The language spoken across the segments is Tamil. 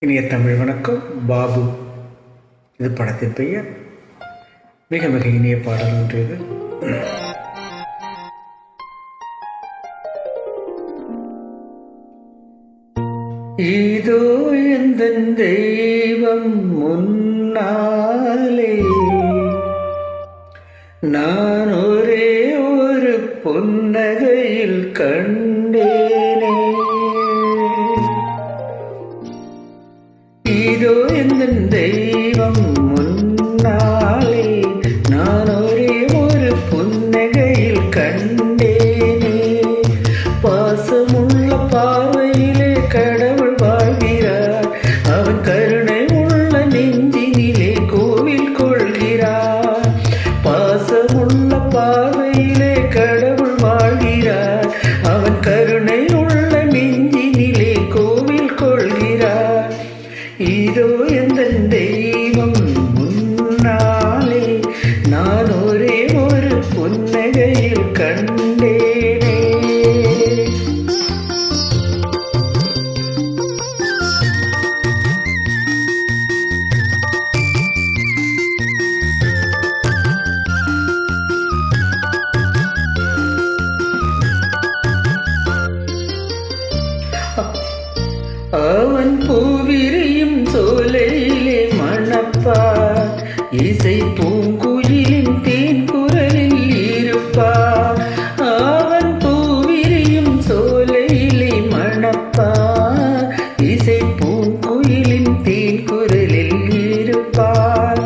இனிய தமிழ் வணக்கம். பாபு இது படத்தின் பெயர். மிக மிக இனிய பாடல் ஒன்று இது. இதோ எந்த தெய்வம் முன்னாலே நான் ஒரே ஒரு புன்னகையில் கண்டேனே. இதோ எந்த தெய்வம் முன்னாலே நான் ஒரே ஒரு புன்னகையில் கண்டேனே. பாசமுள்ள பார்வையிலே கடவுள் வாழ்கிறார், அவன் கருணை உள்ள நெஞ்சினிலே கோவில் கொள்கிறார். பாசமுள்ள பார்வையிலே கடவுள் வாழ்கிறார், அவன் கருணை உள்ள நெஞ்சினிலே கோவில் கொள்கிறார். இதோ எந்த தெய்வம் முன்னாலே நான் ஒரே ஒரு புன்னகையில் கண்டேனே. அவன் பூவிரியும் சோலையிலே மணப்பார், இசை பூங்குயிலின் தேன் குரலில் இருப்பார். அவன் பூவிரியும் சோலையிலே மணப்பார், இசை பூங்குயிலின் தேன் குரலில் இருப்பார்.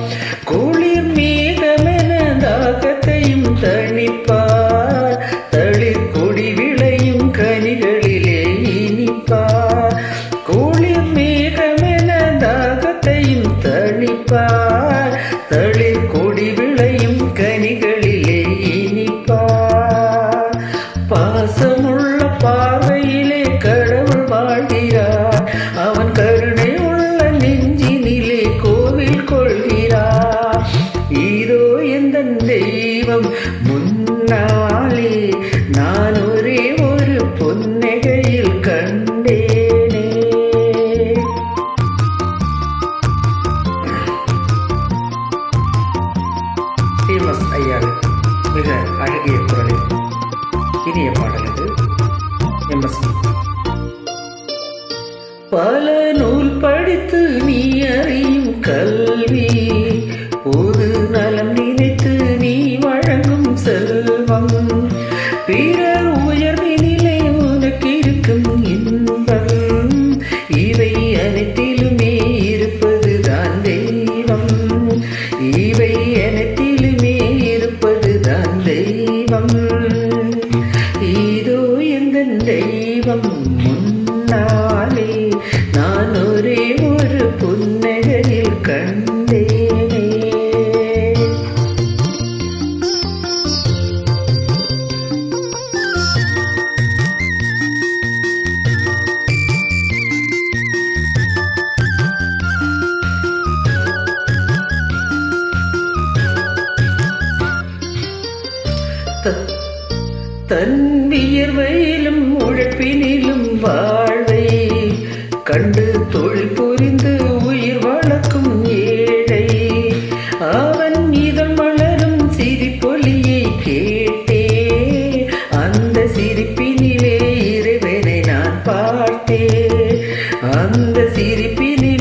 குளிர் மேகமென தாகத்தையும் தணிப்பார், தளிர் கொடி விளையும் கனிகளிலே இனிப்பார். குளிர் மேகமென தாகத்தையும் தணிப்பார், தளிர் கொடி விளையும் கனிகளிலே இனிப்பார். பாசமுள்ள பார்வையிலே கடவுள் வாழ்கிறார், அவன் கருணை உள்ள நெஞ்சினிலே கோவில் கொள்கிறார். இதோ எந்த தெய்வம் முன்னாலே நான் ஒரே ஒரு புன்னகையில் கண்டேனே. ஃபேமஸ் ஐயாவின் மிக அழகிய குரலில் இனிய பாடல் இது. எம்எஸ்வி. பல நூல் படித்து நீ அறியும் கல்வி, பொது நலம் நினைத்து நீ வழங்கும் செல்வம், பிறர் உயர்வினிலே உனக்கு இருக்கும் இன்பம், இவை அனைத்திலுமே இருப்பதுதான் தெய்வம், இவை அனைத்திலுமே இருப்பதுதான் தெய்வம். இதோ எந்த தெய்வம் முன்னாலே நான் ஒரே ஒரு புன்னகையில் கண்டேனே. தன் வியர்வையிலும் உழைப்பினிலும் வாழ்வை கண்டு தொழில் புரிந்து உயிர் வளர்க்கும் ஏழை, அவன் இதழ் மலரும் சிரிப்பொலியை கேட்டே, அந்த சிரிப்பினிலே இறைவனை நான் பார்த்தேன், அந்த சிரிப்பினிலே